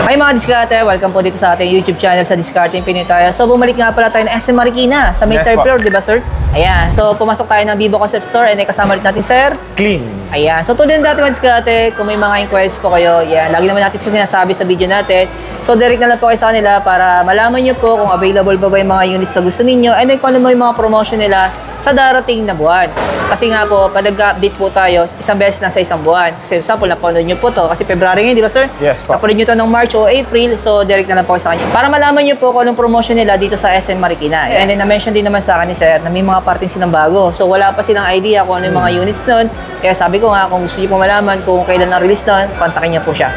Hi mga diskarte, welcome po dito sa ating YouTube channel sa Discarding Pinoy tayo. So bumalik nga pala tayo ng SM Marikina sa may third floor, di ba sir? Ayan, so pumasok tayo ng Vivo Concept Store and kasama rin natin sir Clean. Ayan, so today natin mga diskarte, kung may mga inquiries po kayo, yan, lagi naman natin sinasabi sa video natin. So direct na lang po kayo sa kanila para malaman nyo po kung available ba yung mga units na gusto ninyo and then kung ano yung mga promotion nila sa darating na buwan. Kasi nga po, pag nag-update po tayo, isang beses na sa isang buwan. Kasi example, napanood nyo po to kasi February ngayon, di ba sir? Yes po. Napanood nyo to ng March o April, so direct na lang po kayo sa kanya. Para malaman nyo po kung anong promotion nila dito sa SM Marikina. And then na-mention din naman sa akin ni sir na may mga parting silang bago. So wala pa silang idea kung ano yung mga units nun. Kaya sabi ko nga, kung gusto nyo po malaman kung kailan na-release nun, kontakin nyo po siya.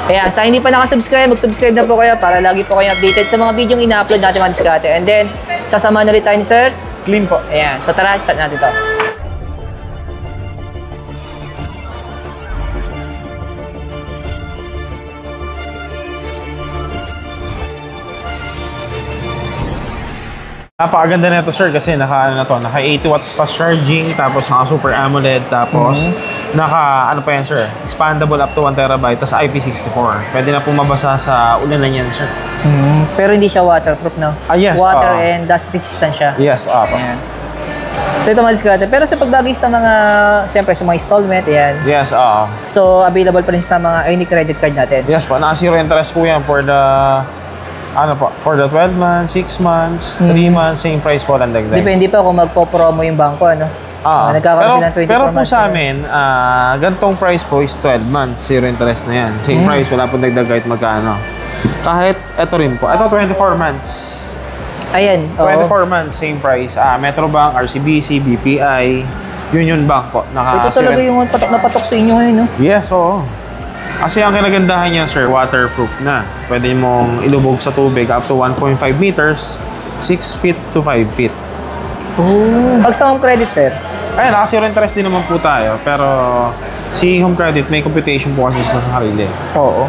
Kaya sa hindi pa nakasubscribe, mag-subscribe na po kayo para lagi po kayo updated sa mga video yung ina-upload natin mga diskarte. And then, sasama na rin tayo ni sir. Clean po. Ayan, so tara, start natin to. Napakaganda na ito sir kasi naka 80 watts fast charging, tapos naka Super AMOLED, tapos naka ano pa yan sir, expandable up to 1 terabyte, tapos IP64. Pwede na pumabasa sa ulanan yan sir. Pero hindi siya waterproof, no? Yes. Water and dust resistant siya. Yes, Ayan. So ito mga diskarte. Pero sa pagbagay sa mga, siyempre sa mga installment, ayan. Yes, So available pa rin sa mga any credit card natin. Yes po, naka zero interest po yan for the for the 12 months, 6 months, 3 months, same price po lang dagdag. Depende pa kung magpo-promo yung bangko, ano? Nagkakaroon sila ng 24 pero months. po sa amin, gantong price po is 12 months, zero interest na yan. Same price, wala pong dagdag kahit magkano. Kahit ito rin po, ito 24 months. Ayan, 24 months, same price. Metrobank, RCBC, BPI, Union Bank po. Ito talaga yung patok na patok sa inyo ngayon, no? Yes, oo. Kasi ang kinagandahan niya, sir, waterproof na. Pwede mong ilubog sa tubig up to 1.5 meters, 6 feet to 5 feet. Pag sa home credit, sir? Ayan, naka-zero interest din naman po tayo. Pero si home credit, may computation po kasi sa sarili. Oo.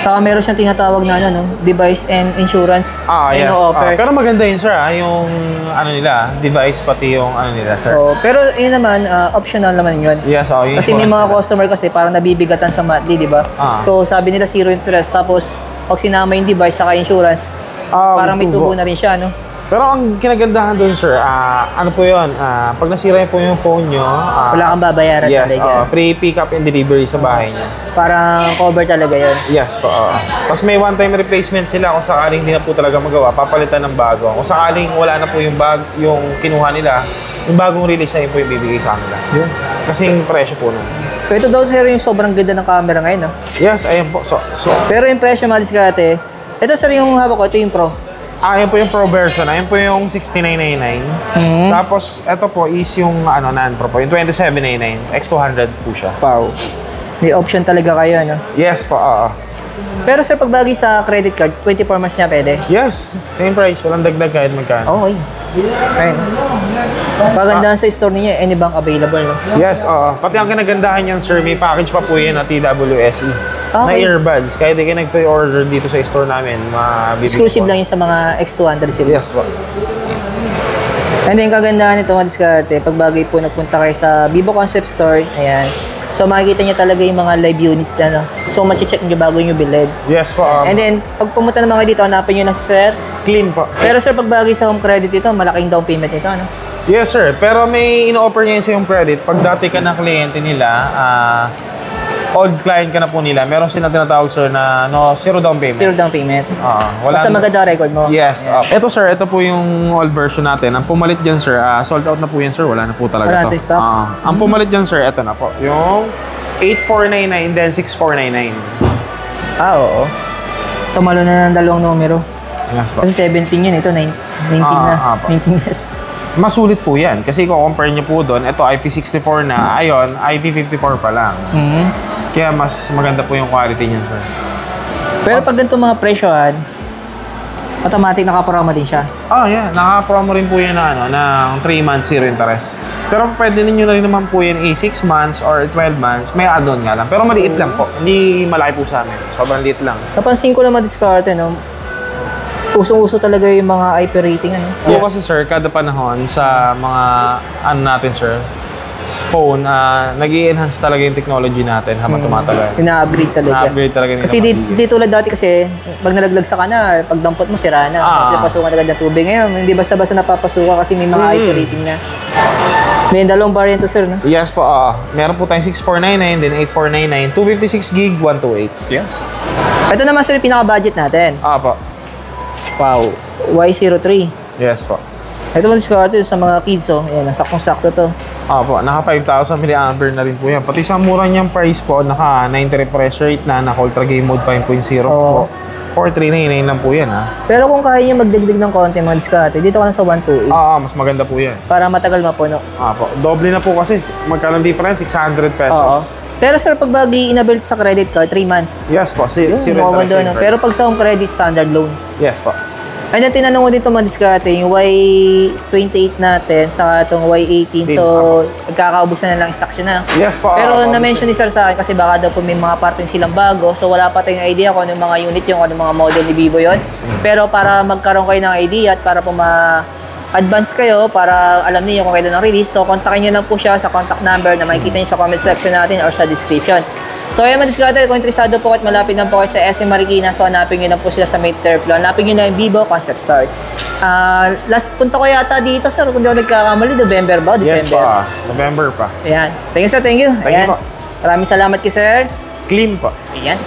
Saka meron siyang tinatawag na ano, no? Device and insurance. Yes. Offer. Pero maganda yun, sir, yung ano nila, device pati yung ano nila, sir. Pero yun naman, optional naman yun. Yes, yung kasi may mga customer kasi parang nabibigatan sa monthly, di ba? So sabi nila zero interest, tapos pag sinama yung device saka insurance, parang may tubo na rin siya, no? Pero ang kinagandahan doon, sir, ano po yun, pag nasira po yung phone nyo, wala kang babayaran talaga. Free pick up and delivery sa bahay nyo. Parang cover talaga yun. Yes po. Tapos may one-time replacement sila kung sakaling hindi na po talaga magawa, papalitan ng bago. Kung sakaling wala na po yung yung kinuha nila, yung bagong release na yun po yung bibigay sa kanila. Kasing presyo po nun. Pero ito daw, sir, yung sobrang ganda ng camera ngayon, no? Yes, ayun po. Pero yung presyo, mga diskarte, ito, sir, yung hawak ko, ito yung Pro. Ayan po yung Pro version. Ayan po yung 6999. Tapos, ito po is yung non-Pro po. Yung 2799. X200 po siya. Wow. May option talaga kayo, ano? Yes po, Pero sir, pagbagi sa credit card, 24 months niya pwede? Yes. Same price. Walang dagdag kahit magkano. Okay. Ayun. Pagandahan sa store niya, any bank available, no? Yes, pati ang kinagandahan niyan, sir, may package pa po yan na TWSE. Na earbuds. Kahit di kayo nag-order dito sa store namin, mabibigyan exclusive lang yun sa mga X200 series. Yes po. And then, kagandahan nito mga diskarte, pag bagay po nagpunta kayo sa Vivo Concept Store, ayan. So, makikita niyo talaga yung mga live units na, no? So, check niyo bago niyo bilhin. Yes po. And then, pag pumunta naman kayo dito, hanapin niyo na si sir. Clean po. Pero sir, pag bagay sa home credit ito, malaking down payment nito, ano? Yes, sir. Pero may ino-offer niya sa yung credit. Pag dati ka na kliyente nila, old client ka na po nila, meron silang tinatawag, sir, na zero down payment. Zero down payment. Wala basta maganda record mo. Yes. Ito, sir, ito po yung old version natin. Ang pumalit dyan, sir, sold out na po yan, sir. Wala na po talaga wala to. Stocks? Ang pumalit dyan, sir, ito na po. Yung 8499, then 6499. Oo. Tumalo na ng dalawang numero. Yes po. Kasi 17 yun, ito 19 na. 19 years. Masulit po yan. Kasi kung compare nyo po doon, ito IP64 na, ayon, IP54 pa lang. Kaya mas maganda po yung quality niya, sir. Pero pag ganito mga presyohan, automatic nakapromo din siya. Yeah. Naka-promo rin po yan na, ng 3 months zero interest. Pero pwede ninyo na rin naman po yan 6 months or 12 months. May add-on nga lang. Pero maliit lang po. Hindi malaki po sa amin. Sobrang liit lang. Napansin ko naman diskarte, no? Usong-uso talaga yung mga IP rating, ano? Kasi sir, kada panahon sa mga natin, sir, phone, nag-i-enhance talaga yung technology natin habang tumatagal. Ina-upgrade talaga. Na-upgrade talaga nila. Kasi di tulad dati kasi, pag nalaglag sa kana, pag dampot mo, sira na. Kasi pasukan agad ng tubig. Ngayon, hindi basta-basta napapasuka kasi may mga IT rating na. May dalawang variant to, sir, no? Yes po, meron po tayong 6499, then 8499, 256 gig, 128. Yeah. Ito naman, sir, yung pinaka-budget natin. Po. Wow. Y03. Yes po. Ito mo discard sa mga kids, oh. Ayan, saktong-sakto to. Po, naka 5,000 mAh na rin po yan. Pati sa mura niyang price po, naka 90 refresh rate na, naka Ultra Game Mode 5.0 po. 4399 lang po yan, ha. Pero kung kaya niyo magdagdag ng konti mga discard, dito ka na sa 128. Mas maganda po yan. Para matagal mapuno. Po. Doble na po kasi, magkano difference? 600 pesos. Pero sir, pag bagi inabuild sa credit card, 3 months. Yes po, Yun, maganda, no? Pero pag sa home credit, standard loan. Yes po. Ay, na tinanong ko dito mga diskarte, yung Y28 natin sa itong Y18. So, magkakaubos na lang stock siya na. Yes po. Pero na-mention ni sir sa akin kasi baka daw po may mga parting silang bago. So, wala pa tayong idea kung anong mga unit yung anong mga model ni Vivo yon. Pero para magkaroon kayo ng idea at para po advance kayo para alam niyo kung kailan ang release. So, kontakin niyo lang po siya sa contact number na makikita niyo sa comment section natin or sa description. So, ayan mga diskarte, kung interesado po at malapit lang po kayo sa SM Marikina, so hanapin nyo lang po sila sa may third floor. Hanapin nyo na yung Vivo Concept Start. Last punta ko yata dito, sir, kung di ako nagkakamali, November ba? Yes December? po, November pa. Ayan. Thank you, sir. Thank you. Thank you po. Maraming salamat kay sir. Clean po. Ayan.